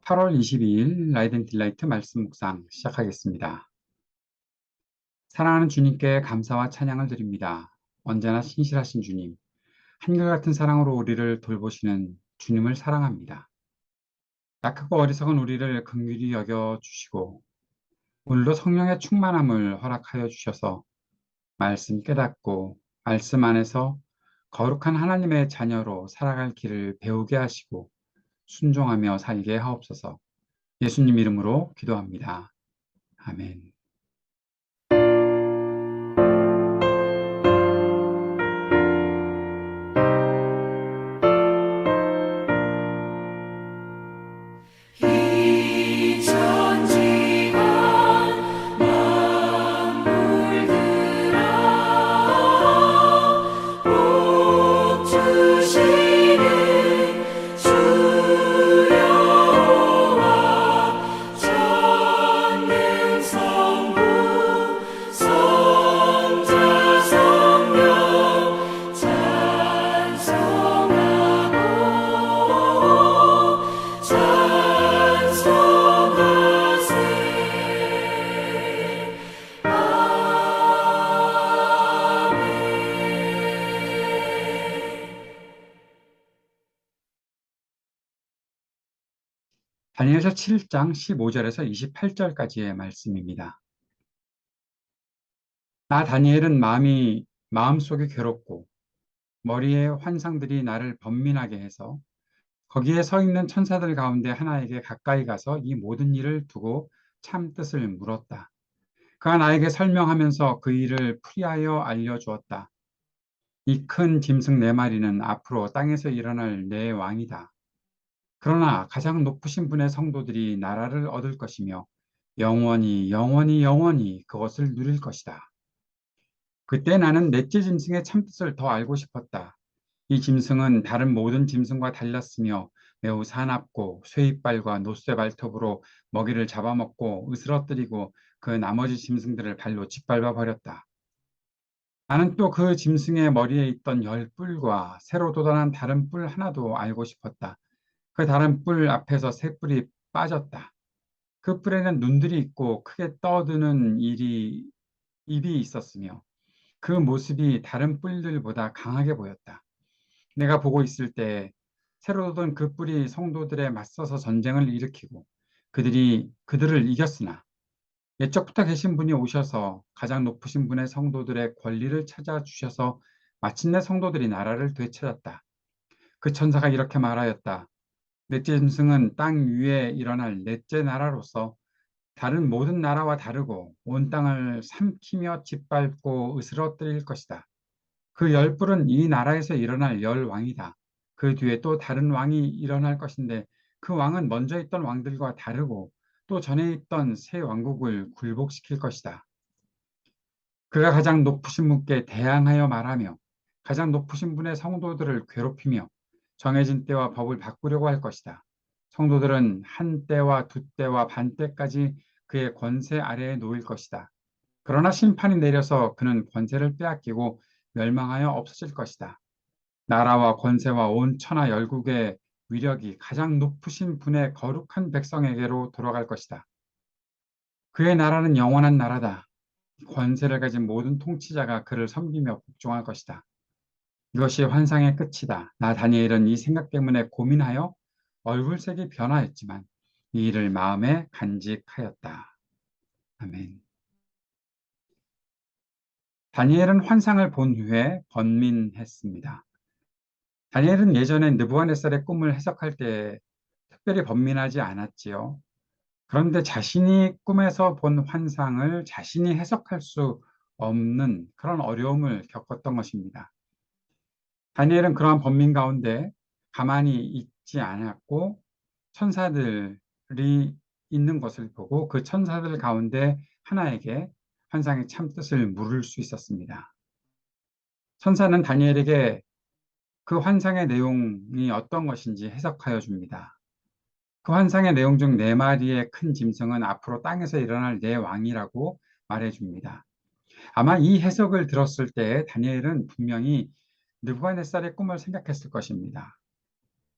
8월 22일 라이든 딜라이트 말씀 묵상 시작하겠습니다. 사랑하는 주님께 감사와 찬양을 드립니다. 언제나 신실하신 주님, 한결같은 사랑으로 우리를 돌보시는 주님을 사랑합니다. 약하고 어리석은 우리를 긍휼히 여겨 주시고 오늘도 성령의 충만함을 허락하여 주셔서 말씀 깨닫고 말씀 안에서 거룩한 하나님의 자녀로 살아갈 길을 배우게 하시고 순종하며 살게 하옵소서. 예수님 이름으로 기도합니다. 아멘. 이 천지가 만물들아 복 주시는 주 여호와 전능성부 성자 성령 찬송하고 다니엘서 7장 15절에서 28절까지의 말씀입니다. 나 다니엘은 마음속이 괴롭고 머리에 환상들이 나를 번민하게 해서 거기에 서 있는 천사들 가운데 하나에게 가까이 가서 이 모든 일을 두고 참 뜻을 물었다. 그가 나에게 설명하면서 그 일을 풀이하여 알려주었다. 이 큰 짐승 네 마리는 앞으로 땅에서 일어날 내 왕이다. 그러나 가장 높으신 분의 성도들이 나라를 얻을 것이며 영원히 영원히 영원히 그것을 누릴 것이다. 그때 나는 넷째 짐승의 참뜻을 더 알고 싶었다. 이 짐승은 다른 모든 짐승과 달랐으며 매우 사납고 쇠이빨과 노쇠 발톱으로 먹이를 잡아먹고 으스러뜨리고 그 나머지 짐승들을 발로 짓밟아 버렸다. 나는 또 그 짐승의 머리에 있던 열 뿔과 새로 돋아난 다른 뿔 하나도 알고 싶었다. 그 다른 뿔 앞에서 새 뿔이 빠졌다. 그 뿔에는 눈들이 있고 크게 떠드는 입이 있었으며 그 모습이 다른 뿔들보다 강하게 보였다. 내가 보고 있을 때 새로 돋은 그 뿔이 성도들에 맞서서 전쟁을 일으키고 그들을 이겼으나 옛적부터 계신 분이 오셔서 가장 높으신 분의 성도들의 권리를 찾아주셔서 마침내 성도들이 나라를 되찾았다. 그 천사가 이렇게 말하였다. 넷째 짐승은 땅 위에 일어날 넷째 나라로서 다른 모든 나라와 다르고 온 땅을 삼키며 짓밟고 으스러뜨릴 것이다. 그 열 뿔은 이 나라에서 일어날 열 왕이다. 그 뒤에 또 다른 왕이 일어날 것인데 그 왕은 먼저 있던 왕들과 다르고 또 전에 있던 새 왕국을 굴복시킬 것이다. 그가 가장 높으신 분께 대항하여 말하며 가장 높으신 분의 성도들을 괴롭히며 정해진 때와 법을 바꾸려고 할 것이다. 성도들은 한 때와 두 때와 반 때까지 그의 권세 아래에 놓일 것이다. 그러나 심판이 내려서 그는 권세를 빼앗기고 멸망하여 없어질 것이다. 나라와 권세와 온 천하 열국의 위력이 가장 높으신 분의 거룩한 백성에게로 돌아갈 것이다. 그의 나라는 영원한 나라다. 권세를 가진 모든 통치자가 그를 섬기며 복종할 것이다. 이것이 환상의 끝이다. 나 다니엘은 이 생각 때문에 고민하여 얼굴색이 변화했지만 이 일을 마음에 간직하였다. 아멘. 다니엘은 환상을 본 후에 번민했습니다. 다니엘은 예전에 느부갓네살의 꿈을 해석할 때 특별히 번민하지 않았지요. 그런데 자신이 꿈에서 본 환상을 자신이 해석할 수 없는 그런 어려움을 겪었던 것입니다. 다니엘은 그러한 번민 가운데 가만히 있지 않았고 천사들이 있는 것을 보고 그 천사들 가운데 하나에게 환상의 참뜻을 물을 수 있었습니다. 천사는 다니엘에게 그 환상의 내용이 어떤 것인지 해석하여 줍니다. 그 환상의 내용 중 네 마리의 큰 짐승은 앞으로 땅에서 일어날 네 왕이라고 말해줍니다. 아마 이 해석을 들었을 때 다니엘은 분명히 느부갓네살의 꿈을 생각했을 것입니다.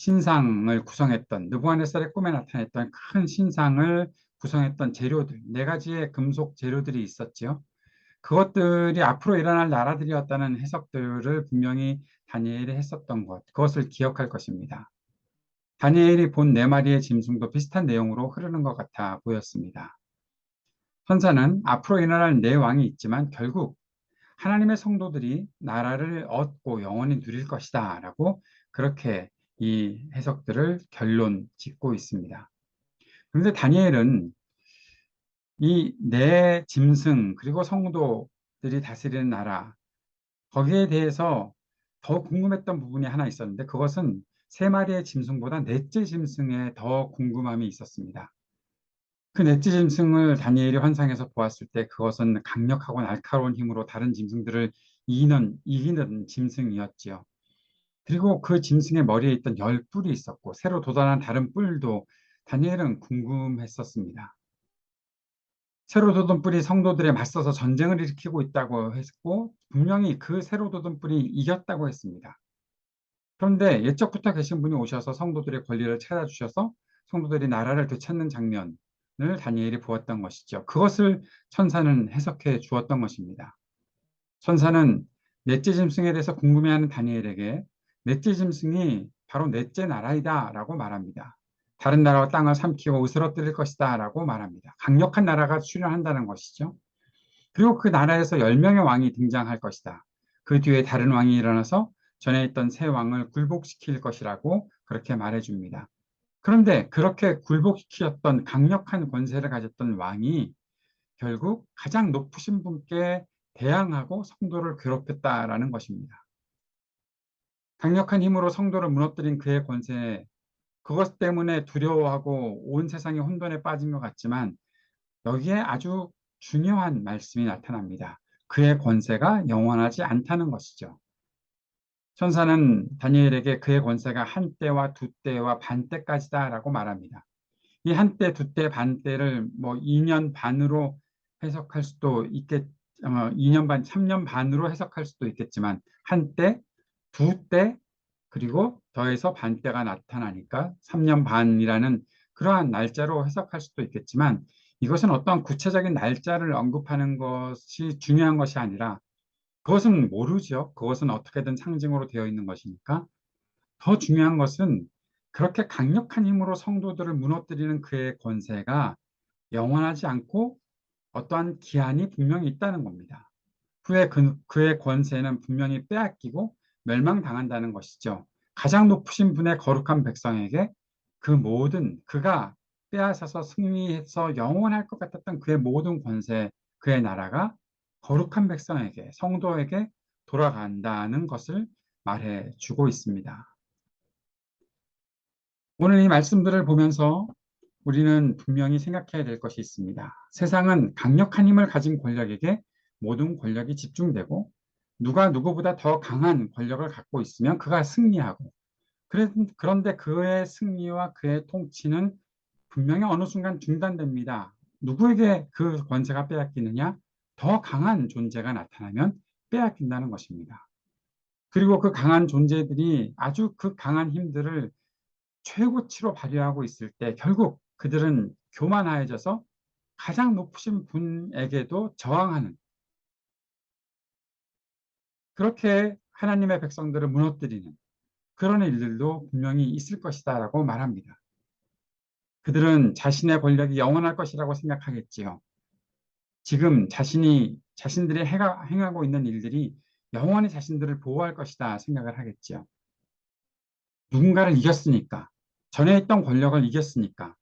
신상을 구성했던 느부갓네살의 꿈에 나타냈던 큰 신상을 구성했던 재료들, 네 가지의 금속 재료들이 있었지요. 그것들이 앞으로 일어날 나라들이었다는 해석들을 분명히 다니엘이 했었던 것, 그것을 기억할 것입니다. 다니엘이 본 네 마리의 짐승도 비슷한 내용으로 흐르는 것 같아 보였습니다. 선사는 앞으로 일어날 네 왕이 있지만 결국 하나님의 성도들이 나라를 얻고 영원히 누릴 것이다 라고 그렇게 이 해석들을 결론 짓고 있습니다. 그런데 다니엘은 이 네 짐승 그리고 성도들이 다스리는 나라 거기에 대해서 더 궁금했던 부분이 하나 있었는데 그것은 세 마리의 짐승보다 넷째 짐승에 더 궁금함이 있었습니다. 그 넷째 짐승을 다니엘이 환상에서 보았을 때 그것은 강력하고 날카로운 힘으로 다른 짐승들을 이기는 짐승이었지요. 그리고 그 짐승의 머리에 있던 열 뿔이 있었고 새로 돋아난 다른 뿔도 다니엘은 궁금했었습니다. 새로 돋은 뿔이 성도들에 맞서서 전쟁을 일으키고 있다고 했고 분명히 그 새로 돋은 뿔이 이겼다고 했습니다. 그런데 옛적부터 계신 분이 오셔서 성도들의 권리를 찾아주셔서 성도들이 나라를 되찾는 장면을 다니엘이 보았던 것이죠. 그것을 천사는 해석해 주었던 것입니다. 천사는 넷째 짐승에 대해서 궁금해하는 다니엘에게 넷째 짐승이 바로 넷째 나라이다 라고 말합니다. 다른 나라와 땅을 삼키고 으스러뜨릴 것이다 라고 말합니다. 강력한 나라가 출현한다는 것이죠. 그리고 그 나라에서 10명의 왕이 등장할 것이다. 그 뒤에 다른 왕이 일어나서 전에 있던 새 왕을 굴복시킬 것이라고 그렇게 말해줍니다. 그런데 그렇게 굴복시켰던 강력한 권세를 가졌던 왕이 결국 가장 높으신 분께 대항하고 성도를 괴롭혔다라는 것입니다. 강력한 힘으로 성도를 무너뜨린 그의 권세, 그것 때문에 두려워하고 온 세상이 혼돈에 빠진 것 같지만 여기에 아주 중요한 말씀이 나타납니다. 그의 권세가 영원하지 않다는 것이죠. 천사는 다니엘에게 그의 권세가 한때와 두때와 반때까지다라고 말합니다. 이 한때, 두때, 반때를 뭐 2년 반으로 해석할 수도 2년 반, 3년 반으로 해석할 수도 있겠지만 한때, 두때, 그리고 더해서 반때가 나타나니까 3년 반이라는 그러한 날짜로 해석할 수도 있겠지만 이것은 어떤 구체적인 날짜를 언급하는 것이 중요한 것이 아니라 그것은 모르죠. 그것은 어떻게든 상징으로 되어 있는 것이니까. 더 중요한 것은 그렇게 강력한 힘으로 성도들을 무너뜨리는 그의 권세가 영원하지 않고 어떠한 기한이 분명히 있다는 겁니다. 후에 그의 권세는 분명히 빼앗기고 멸망당한다는 것이죠. 가장 높으신 분의 거룩한 백성에게 그가 빼앗아서 승리해서 영원할 것 같았던 그의 모든 권세, 그의 나라가 거룩한 백성에게, 성도에게 돌아간다는 것을 말해주고 있습니다. 오늘 이 말씀들을 보면서 우리는 분명히 생각해야 될 것이 있습니다. 세상은 강력한 힘을 가진 권력에게 모든 권력이 집중되고 누가 누구보다 더 강한 권력을 갖고 있으면 그가 승리하고 그런데 그의 승리와 그의 통치는 분명히 어느 순간 중단됩니다. 누구에게 그 권세가 빼앗기느냐? 더 강한 존재가 나타나면 빼앗긴다는 것입니다. 그리고 그 강한 존재들이 아주 그 강한 힘들을 최고치로 발휘하고 있을 때 결국 그들은 교만하여져서 가장 높으신 분에게도 저항하는 그렇게 하나님의 백성들을 무너뜨리는 그런 일들도 분명히 있을 것이다라고 말합니다. 그들은 자신의 권력이 영원할 것이라고 생각하겠지요. 지금 자신들이 행하고 있는 일들이 영원히 자신들을 보호할 것이다 생각을 하겠지요. 누군가를 이겼으니까, 전에 있던 권력을 이겼으니까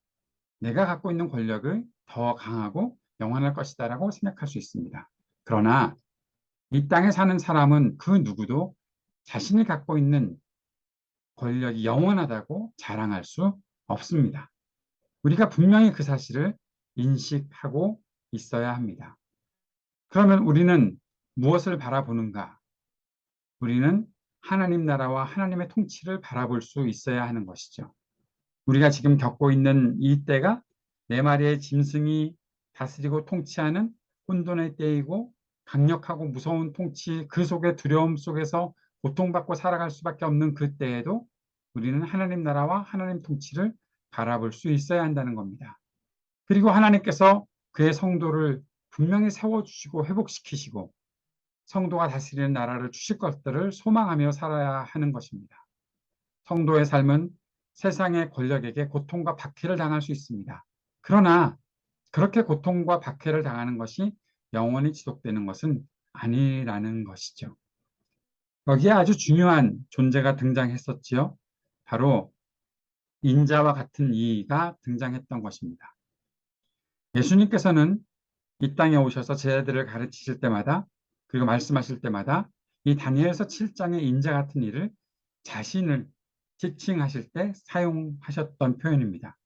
내가 갖고 있는 권력을 더 강하고 영원할 것이다라고 생각할 수 있습니다. 그러나 이 땅에 사는 사람은 그 누구도 자신이 갖고 있는 권력이 영원하다고 자랑할 수 없습니다. 우리가 분명히 그 사실을 인식하고 있어야 합니다. 그러면 우리는 무엇을 바라보는가? 우리는 하나님 나라와 하나님의 통치를 바라볼 수 있어야 하는 것이죠. 우리가 지금 겪고 있는 이 때가 네 마리의 짐승이 다스리고 통치하는 혼돈의 때이고 강력하고 무서운 통치 그 속에 두려움 속에서 고통받고 살아갈 수밖에 없는 그 때에도 우리는 하나님 나라와 하나님 통치를 바라볼 수 있어야 한다는 겁니다. 그리고 하나님께서 그의 성도를 분명히 세워주시고 회복시키시고 성도가 다스리는 나라를 주실 것들을 소망하며 살아야 하는 것입니다. 성도의 삶은 세상의 권력에게 고통과 박해를 당할 수 있습니다. 그러나 그렇게 고통과 박해를 당하는 것이 영원히 지속되는 것은 아니라는 것이죠. 여기에 아주 중요한 존재가 등장했었지요. 바로 인자와 같은 이가 등장했던 것입니다. 예수님께서는 이 땅에 오셔서 제자들을 가르치실 때마다 그리고 말씀하실 때마다 이 다니엘서 7장의 인자 같은 이를 자신을 지칭하실 때 사용하셨던 표현입니다.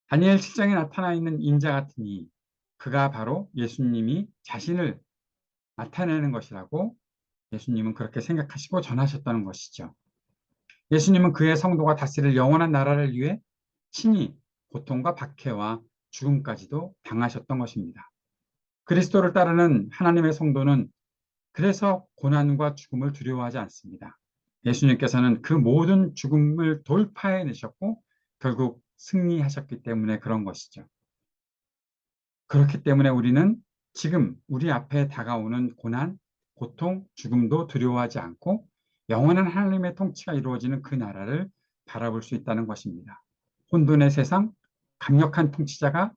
다니엘 7장에 나타나 있는 인자 같은 이, 그가 바로 예수님이 자신을 나타내는 것이라고 예수님은 그렇게 생각하시고 전하셨다는 것이죠. 예수님은 그의 성도가 다스릴 영원한 나라를 위해 친히 고통과 박해와 죽음까지도 당하셨던 것입니다. 그리스도를 따르는 하나님의 성도는 그래서 고난과 죽음을 두려워하지 않습니다. 예수님께서는 그 모든 죽음을 돌파해내셨고 결국 승리하셨기 때문에 그런 것이죠. 그렇기 때문에 우리는 지금 우리 앞에 다가오는 고난, 고통, 죽음도 두려워하지 않고 영원한 하나님의 통치가 이루어지는 그 나라를 바라볼 수 있다는 것입니다. 혼돈의 세상, 강력한 통치자가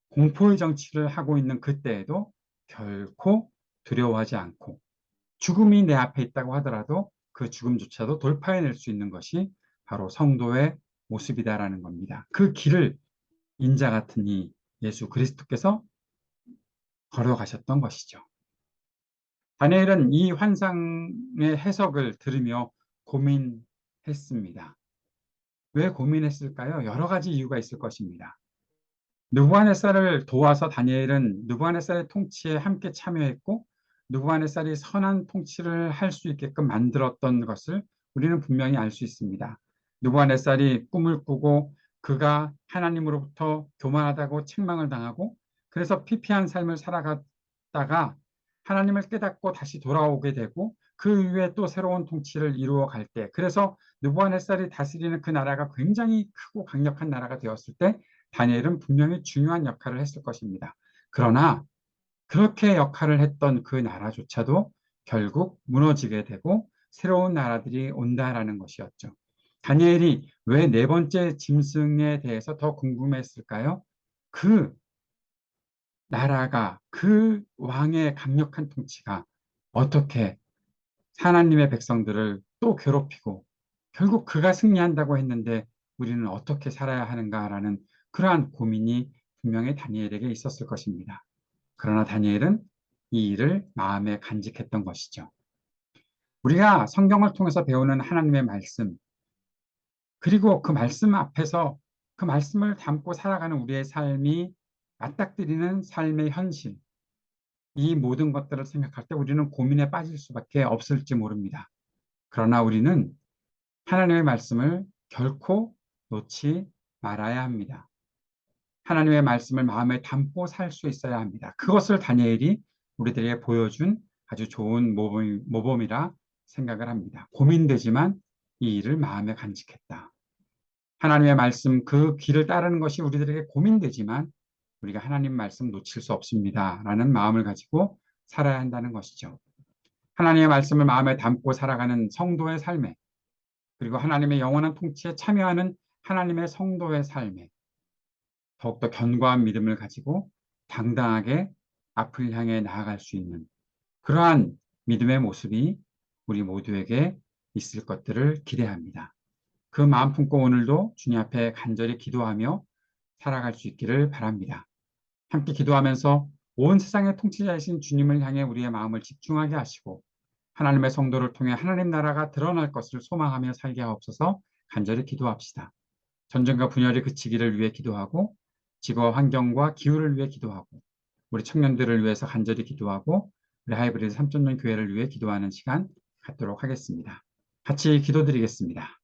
공포의 정치를 하고 있는 그때에도 결코 두려워하지 않고 죽음이 내 앞에 있다고 하더라도 그 죽음조차도 돌파해낼 수 있는 것이 바로 성도의 모습이다라는 겁니다. 그 길을 인자 같은 이 예수 그리스도께서 걸어가셨던 것이죠. 다니엘은 이 환상의 해석을 들으며 고민했습니다. 왜 고민했을까요? 여러 가지 이유가 있을 것입니다. 느부갓네살을 도와서 다니엘은 느부갓네살의 통치에 함께 참여했고 느부갓네살이 선한 통치를 할 수 있게끔 만들었던 것을 우리는 분명히 알 수 있습니다. 느부갓네살이 꿈을 꾸고 그가 하나님으로부터 교만하다고 책망을 당하고 그래서 피폐한 삶을 살아갔다가 하나님을 깨닫고 다시 돌아오게 되고 그 이후에 또 새로운 통치를 이루어 갈 때, 그래서 느부갓네살이 다스리는 그 나라가 굉장히 크고 강력한 나라가 되었을 때 다니엘은 분명히 중요한 역할을 했을 것입니다. 그러나 그렇게 역할을 했던 그 나라조차도 결국 무너지게 되고 새로운 나라들이 온다라는 것이었죠. 다니엘이 왜 네 번째 짐승에 대해서 더 궁금했을까요? 그 나라가, 그 왕의 강력한 통치가 어떻게 하나님의 백성들을 또 괴롭히고 결국 그가 승리한다고 했는데 우리는 어떻게 살아야 하는가라는 그러한 고민이 분명히 다니엘에게 있었을 것입니다. 그러나 다니엘은 이 일을 마음에 간직했던 것이죠. 우리가 성경을 통해서 배우는 하나님의 말씀, 그리고 그 말씀 앞에서 그 말씀을 담고 살아가는 우리의 삶이 맞닥뜨리는 삶의 현실, 이 모든 것들을 생각할 때 우리는 고민에 빠질 수밖에 없을지 모릅니다. 그러나 우리는 하나님의 말씀을 결코 놓지 말아야 합니다. 하나님의 말씀을 마음에 담고 살 수 있어야 합니다. 그것을 다니엘이 우리들에게 보여준 아주 좋은 모범이라 생각을 합니다. 고민되지만 이 일을 마음에 간직했다. 하나님의 말씀 그 길을 따르는 것이 우리들에게 고민되지만 우리가 하나님 말씀 놓칠 수 없습니다. 라는 마음을 가지고 살아야 한다는 것이죠. 하나님의 말씀을 마음에 담고 살아가는 성도의 삶에 그리고 하나님의 영원한 통치에 참여하는 하나님의 성도의 삶에 더욱더 견고한 믿음을 가지고 당당하게 앞을 향해 나아갈 수 있는 그러한 믿음의 모습이 우리 모두에게 있을 것들을 기대합니다. 그 마음 품고 오늘도 주님 앞에 간절히 기도하며 살아갈 수 있기를 바랍니다. 함께 기도하면서 온 세상의 통치자이신 주님을 향해 우리의 마음을 집중하게 하시고 하나님의 성도를 통해 하나님 나라가 드러날 것을 소망하며 살게 하옵소서. 간절히 기도합시다. 전쟁과 분열이 그치기를 위해 기도하고 지구와 환경과 기후를 위해 기도하고 우리 청년들을 위해서 간절히 기도하고 우리 하이브리드 3.0 교회를 위해 기도하는 시간 갖도록 하겠습니다. 같이 기도드리겠습니다.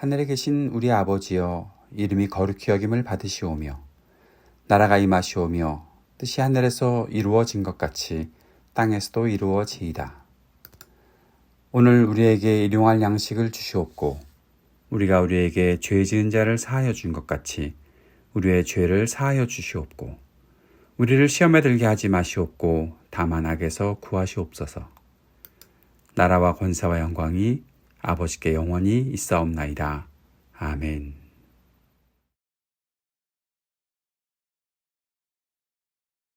하늘에 계신 우리 아버지여, 이름이 거룩히 여김을 받으시오며 나라가 임하시오며 뜻이 하늘에서 이루어진 것 같이 땅에서도 이루어지이다. 오늘 우리에게 일용할 양식을 주시옵고 우리가 우리에게 죄 지은 자를 사하여 준 것 같이 우리의 죄를 사하여 주시옵고 우리를 시험에 들게 하지 마시옵고 다만 악에서 구하시옵소서. 나라와 권세와 영광이 아버지께 영원히 있사옵나이다. 아멘.